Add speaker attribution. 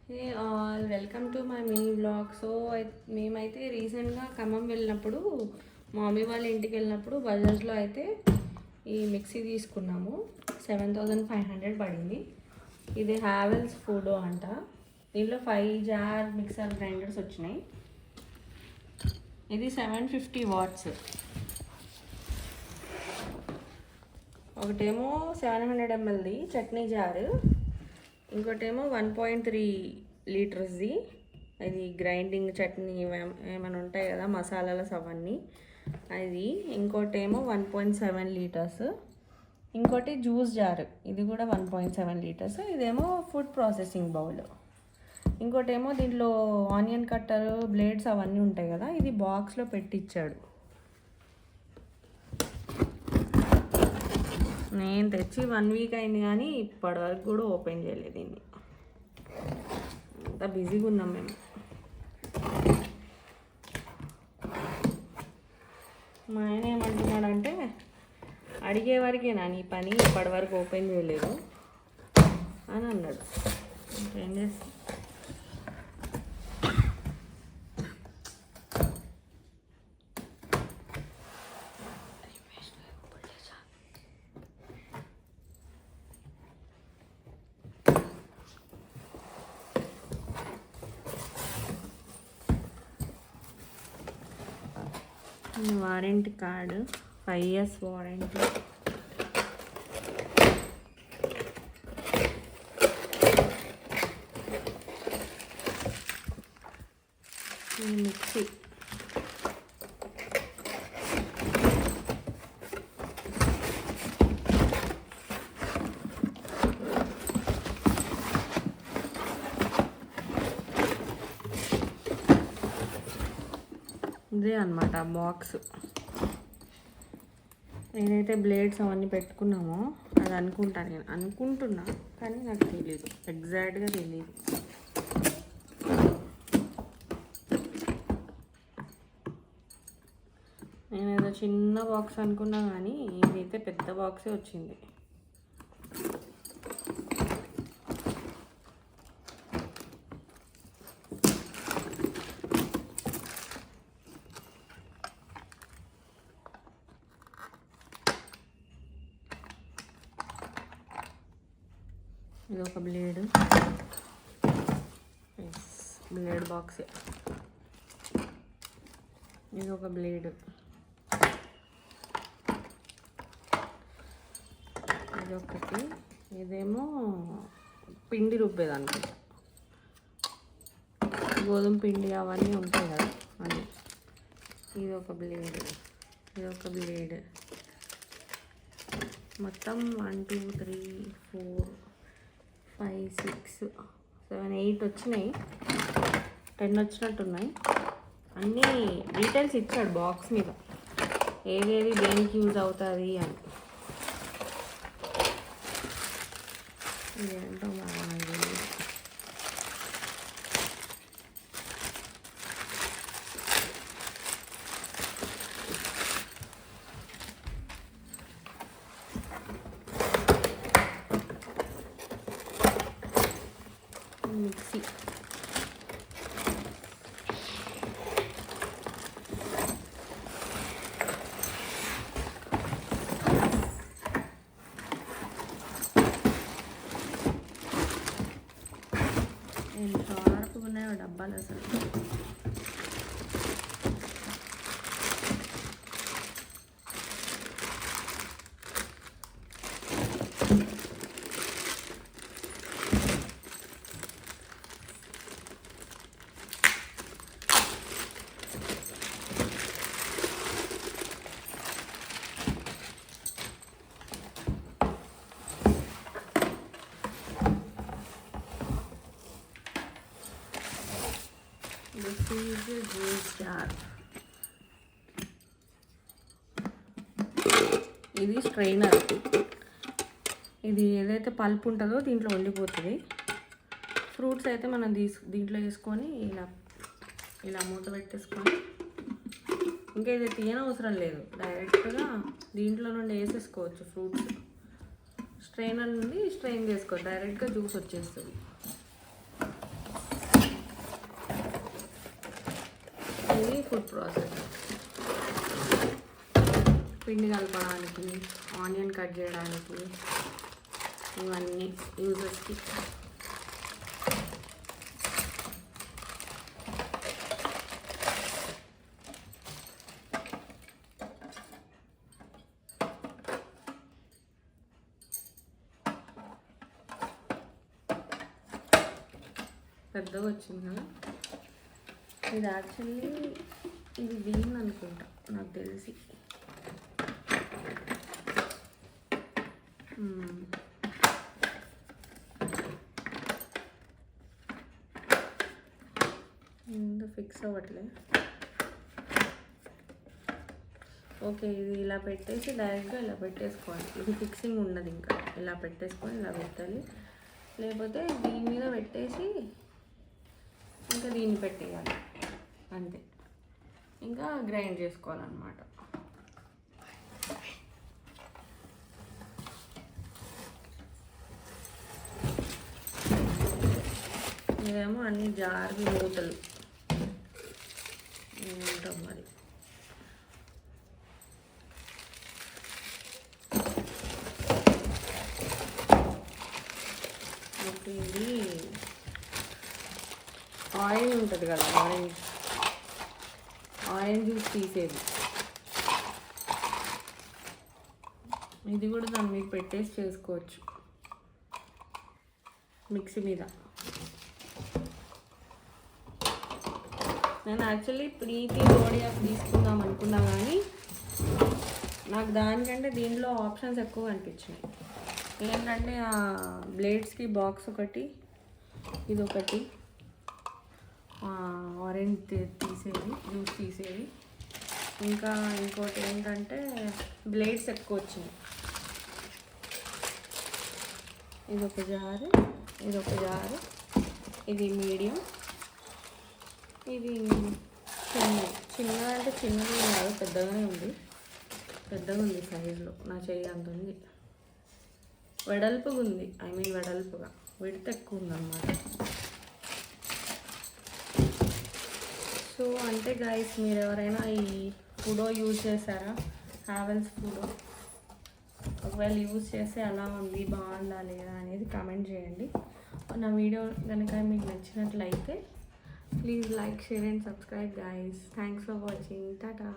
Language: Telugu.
Speaker 1: Hey all welcome to my mini blog. So మేమైతే రీసెంట్గా ఖమ్మం వెళ్ళినప్పుడు మా మమ్మీ వాళ్ళ ఇంటికి వెళ్ళినప్పుడు బజాజ్లో అయితే ఈ మిక్సీ తీసుకున్నాము. 7500 పడింది. ఇది హ్యావెల్స్ ఫుడో అంట. దీంట్లో 5 జార్ మిక్సర్ గ్రైండర్స్ వచ్చినాయి. ఇది 750 వాట్స్. ఒకటేమో 700 mlది చట్నీ జారు, ఇంకోటేమో 1.3 లీటర్స్ది. అది గ్రైండింగ్ చట్నీ ఏమైనా ఉంటాయి కదా మసాలాస్ అవన్నీ అది. ఇంకోటేమో 1.7 లీటర్స్. ఇంకోటి జ్యూస్ జార్, ఇది కూడా 1.7 లీటర్స్. ఇదేమో ఫుడ్ ప్రాసెసింగ్ బౌల్. ఇంకోటేమో దీంట్లో ఆనియన్ కట్టర్, బ్లేడ్స్ అవన్నీ ఉంటాయి కదా. ఇది బాక్స్లో పెట్టిచ్చాడు. నేను తెచ్చి 1 వీక్ అయింది కానీ ఇప్పటివరకు కూడా ఓపెన్ చేయలేదు దీన్ని. అంత బిజీగా ఉన్నాం మేము. మా ఆయన ఏమంటున్నాడంటే, అడిగే వరకేనా నీ పని, ఇప్పటివరకు ఓపెన్ చేయలేదు అని అన్నాడు. ఏం చేస్తా. Warranty card 5 years warranty. Mixie ఇదే అనమాట బాక్స్. నేనైతే బ్లేడ్స్ అవన్నీ పెట్టుకున్నామో అది నేను అనుకుంటున్నా కానీ నాకు తెలియదు, ఎగ్జాక్ట్గా తెలియదు. నేను ఏదో చిన్న బాక్స్ అనుకున్నా కానీ ఇదైతే పెద్ద బాక్సే వచ్చింది. ఇది ఒక బ్లేడ్ బాక్స్. ఇది ఒక బ్లేడ్. ఇది ఒకటి. ఇదేమో పిండి రుబ్బేది అనుకుంటా, గోధుమ పిండి అవన్నీ ఉంటాయి కదా అని. ఇది ఒక బ్లేడ్. ఇది ఒక బ్లేడ్. మొత్తం 1 2 3 4 5 6 7 8 వచ్చినాయి. 10 వచ్చినట్టున్నాయి. అన్నీ డీటెయిల్స్ ఇచ్చాడు బాక్స్ మీద, ఏదేది దేనికి యూజ్ అవుతుంది అని. ఇదేంటో మిక్సీ. ఎంత షార్ప్గా ఉన్నాయో డబ్బాలు అసలు. This is a juice jar. ఇది స్ట్రైనర్. ఇది ఏదైతే పల్ప్ ఉంటుందో దీంట్లో వండిపోతుంది. ఫ్రూట్స్ అయితే మనం దీంట్లో వేసుకొని ఇలా మూత పెట్టేసుకొని, ఇంకా ఇది తీయనవసరం లేదు, డైరెక్ట్గా దీంట్లో నుండి వేసేసుకోవచ్చు ఫ్రూట్స్. స్ట్రైనర్ నుండి స్ట్రెయిన్ చేసుకోవచ్చు, డైరెక్ట్గా జ్యూస్ వచ్చేస్తుంది. Food processor. పిండి కలపడానికి, ఆనియన్ కట్ చేయడానికి, ఇవన్నీ యూజెస్కి. పెద్దగా వచ్చింది కదా ఇది. యాక్చువల్లీ ఇది దీన్ని అనుకుంటా నాకు తెలిసి. ఫిక్స్ అవ్వట్లే. ఓకే, ఇది ఇలా పెట్టేసి డైరెక్ట్గా ఇలా పెట్టేసుకోవాలి. ఇది ఫిక్సింగ్ ఉండదు, ఇంకా ఇలా పెట్టేసుకొని ఇలా పెట్టాలి. లేకపోతే దీని మీద పెట్టేసి ఇంకా దీన్ని పెట్టేయాలి అంతే. ఇంకా గ్రైండ్ చేసుకోవాలన్నమాట. ఇదేమో అన్ని జార్వి మూతలు ఉంటాం మరి. ఓకే, ఇది ఆరెంజ్ ఉంటుంది కదా, ఆరెంజ్ జ్యూస్ తీసేది. ఇది కూడా దాని మీద పెట్టేసి చేసుకోవచ్చు మిక్సీ మీద. నేను యాక్చువల్లీ ప్రీతి ఓడియాక్ తీసుకుందాం అనుకున్నా, కానీ నాకు దానికంటే దీంట్లో ఆప్షన్స్ ఎక్కువ అనిపించినాయి. ఏంటంటే ఆ బ్లేడ్స్కి బాక్స్ ఒకటి, ఇది ఒకటి, ఆరెంజ్ తీసేది, జ్యూస్ తీసేది. ఇంకా ఇంకోటి ఏంటంటే బ్లేడ్స్ ఎక్కువ వచ్చినాయి. ఇదొక జారు, ఇదొక జారు, ఇది మీడియం, ఇది చిన్నగా అంటే చిన్నది కాదు, పెద్దగానే ఉంది. పెద్దగా ఉంది సైజులో, నా చెయ్యి అంత ఉంది. వెడల్పుగా ఉంది, వెడల్పుగా, విడత ఎక్కువ ఉందన్నమాట. సో అంటే గైస్, మీరు ఎవరైనా ఈ ఫుడో యూజ్ చేశారా? హ్యావెల్స్ ఫుడో. ఒకవేళ యూజ్ చేస్తే ఎలా ఉంది, బాగుందా లేదా అనేది కామెంట్ చేయండి. నా వీడియో కనుక మీకు నచ్చినట్లయితే please like, share and subscribe guys. Thanks for watching. Tata.